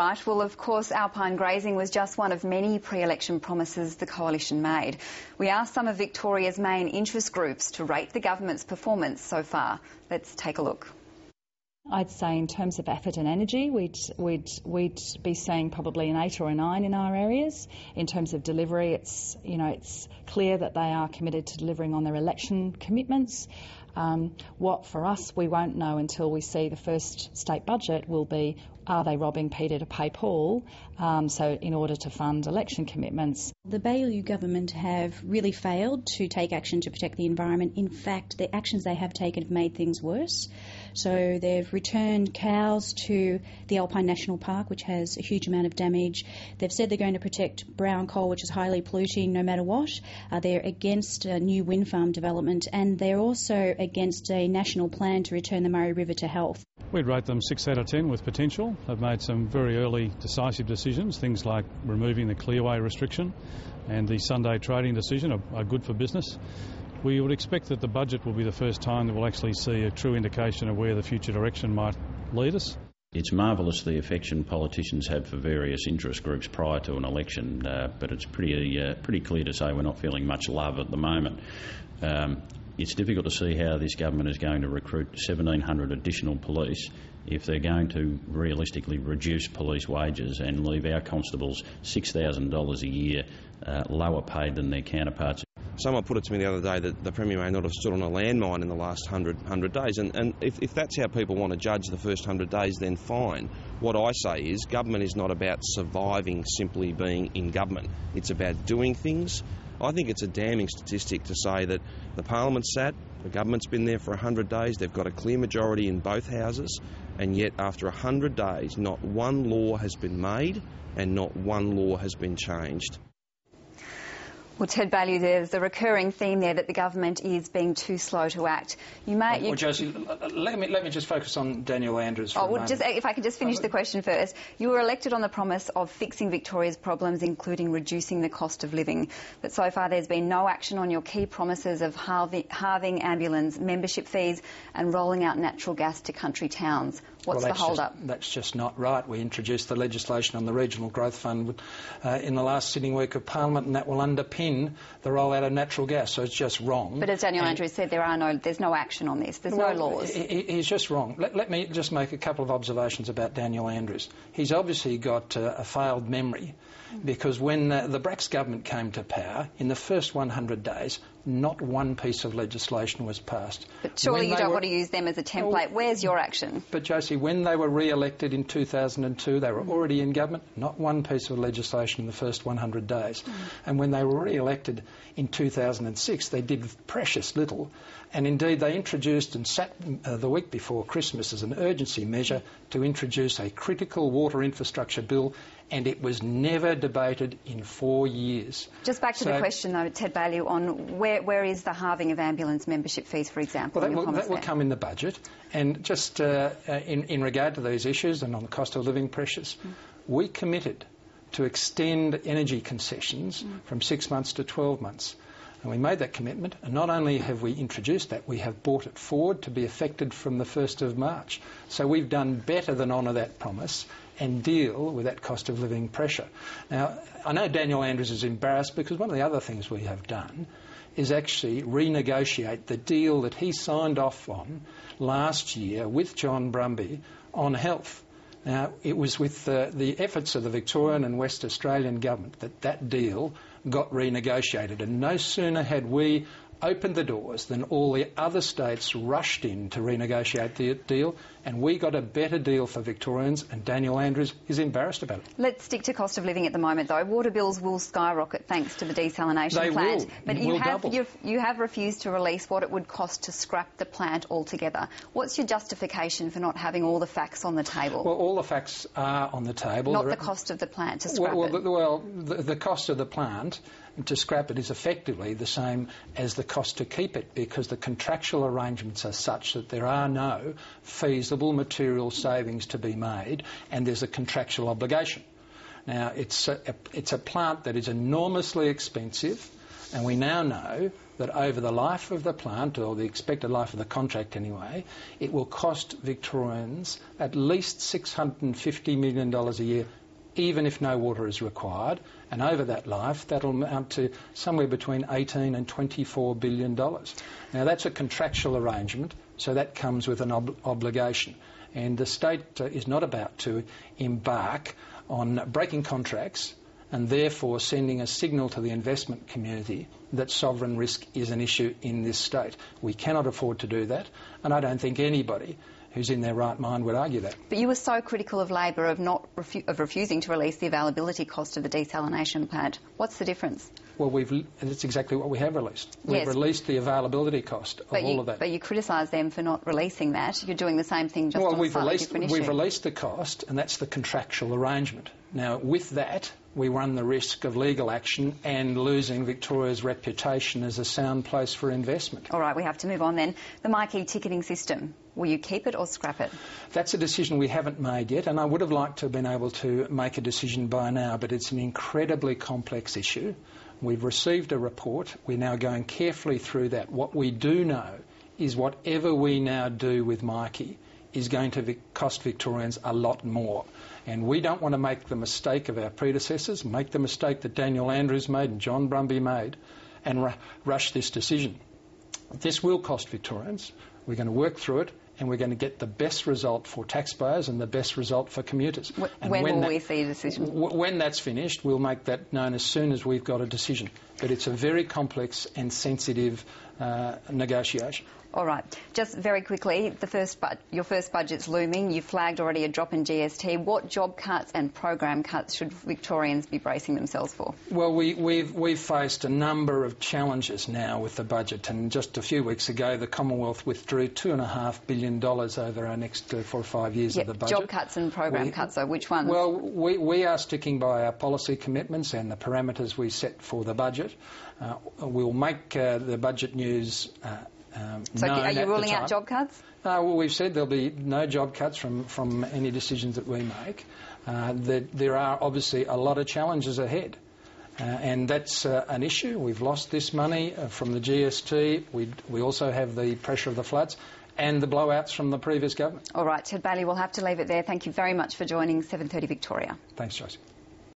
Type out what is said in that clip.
Right, well, of course, alpine grazing was just one of many pre-election promises the Coalition made. We asked some of Victoria's main interest groups to rate the government's performance so far. Let's take a look. I'd say in terms of effort and energy, we'd be seeing probably an 8 or a 9 in our areas. In terms of delivery, it's clear that they are committed to delivering on their election commitments. What for us we won't know until we see the first state budget will be, are they robbing Peter to pay Paul, so in order to fund election commitments. The Baillieu government have really failed to take action to protect the environment. In fact, the actions they have taken have made things worse. So they've returned cows to the Alpine National Park, which has a huge amount of damage. They've said they're going to protect brown coal, which is highly polluting no matter what. They're against a new wind farm development, and they're also against a national plan to return the Murray River to health. We'd rate them 6 out of 10 with potential. They've made some very early decisive decisions. Things like removing the clearway restriction and the Sunday trading decision are good for business. We would expect that the budget will be the first time that we'll actually see a true indication of where the future direction might lead us. It's marvellous the affection politicians have for various interest groups prior to an election, but it's pretty clear to say we're not feeling much love at the moment. It's difficult to see how this government is going to recruit 1,700 additional police if they're going to realistically reduce police wages and leave our constables $6,000 a year lower paid than their counterparts. Someone put it to me the other day that the Premier may not have stood on a landmine in the last 100 days, and if that's how people want to judge the first 100 days, then fine. What I say is government is not about surviving simply being in government. It's about doing things. I think it's a damning statistic to say that the Parliament's sat, the government's been there for 100 days, they've got a clear majority in both houses, and yet after 100 days not one law has been made and not one law has been changed. Well, Ted Baillieu, there's a recurring theme there that the government is being too slow to act. Well, Josie, let me just focus on Daniel Andrews for a moment. If I could just finish the question first. You were elected on the promise of fixing Victoria's problems, including reducing the cost of living. But so far there's been no action on your key promises of halving ambulance membership fees and rolling out natural gas to country towns. What's the hold-up? That's just not right. We introduced the legislation on the Regional Growth Fund in the last sitting week of Parliament, and that will underpin the rollout of natural gas, so it's just wrong. But as Daniel Andrews said, there's no action on this. There's no laws. He's just wrong. Let me just make a couple of observations about Daniel Andrews. He's obviously got a failed memory, because when the Bracks government came to power, in the first 100 days, not one piece of legislation was passed. But surely you don't want to use them as a template. Where's your action? But Josie, when they were re-elected in 2002, they were already in government, not one piece of legislation in the first 100 days. And when they were re-elected in 2006, they did precious little. And indeed, they introduced and sat the week before Christmas as an urgency measure to introduce a critical water infrastructure bill, and it was never debated in 4 years. Just back to the question, though, Ted Baillieu, on where is the halving of ambulance membership fees, for example? Well, that will come in the budget. And just in regard to these issues and on the cost of living pressures, we committed to extend energy concessions from 6 months to 12 months. And we made that commitment, and not only have we introduced that, we have brought it forward to be effected from the 1st of March. So we've done better than honour that promise and deal with that cost of living pressure. Now, I know Daniel Andrews is embarrassed because one of the other things we have done is actually renegotiate the deal that he signed off on last year with John Brumby on health. Now, it was with the efforts of the Victorian and West Australian government that deal got renegotiated, and no sooner had we opened the doors than all the other states rushed in to renegotiate the deal, and we got a better deal for Victorians, and Daniel Andrews is embarrassed about it. Let's stick to cost of living at the moment, though. Water bills will skyrocket thanks to the desalination plant. But you have refused to release what it would cost to scrap the plant altogether. What's your justification for not having all the facts on the table? Well, all the facts are on the table. Not the cost of the plant to scrap it. The cost of the plant to scrap it is effectively the same as the cost to keep it, because the contractual arrangements are such that there are no feasible material savings to be made, and there's a contractual obligation. Now, it's a plant that is enormously expensive, and we now know that over the life of the plant, or the expected life of the contract anyway, it will cost Victorians at least $650 million a year, even if no water is required. And over that life, that'll amount to somewhere between $18 and $24 billion. Now, that's a contractual arrangement, so that comes with an obligation. And the state is not about to embark on breaking contracts and therefore sending a signal to the investment community that sovereign risk is an issue in this state. We cannot afford to do that, and I don't think anybody who's in their right mind would argue that. But you were so critical of Labor of refusing to release the availability cost of the desalination plant. What's the difference? Well, that's exactly what we have released. We've released the availability cost of all of that. But you criticise them for not releasing that. You're doing the same thing just on a slightly different issue. We've released the cost, and that's the contractual arrangement. Now, with that, we run the risk of legal action and losing Victoria's reputation as a sound place for investment. All right, we have to move on then. The Myki ticketing system. Will you keep it or scrap it? That's a decision we haven't made yet, and I would have liked to have been able to make a decision by now, but it's an incredibly complex issue. We've received a report. We're now going carefully through that. What we do know is whatever we now do with Myki is going to cost Victorians a lot more. And we don't want to make the mistake of our predecessors, make the mistake that Daniel Andrews made and John Brumby made, and rush this decision. This will cost Victorians. We're going to work through it, and we're going to get the best result for taxpayers and the best result for commuters. When will we see a decision? When that's finished, we'll make that known as soon as we've got a decision. But it's a very complex and sensitive negotiation. All right. Just very quickly, your first budget's looming. You flagged already a drop in GST. What job cuts and program cuts should Victorians be bracing themselves for? Well, we've faced a number of challenges now with the budget, and just a few weeks ago the Commonwealth withdrew $2.5 billion over our next 4 or 5 years of the budget. Job cuts and program cuts, so which ones? Well, we are sticking by our policy commitments and the parameters we set for the budget. We'll make the budget news so are you ruling out job cuts? Well, we've said there'll be no job cuts from any decisions that we make. There are obviously a lot of challenges ahead. And that's an issue. We've lost this money from the GST. We also have the pressure of the floods and the blowouts from the previous government. All right, Ted Bailey, we'll have to leave it there. Thank you very much for joining 7:30 Victoria. Thanks, Joyce.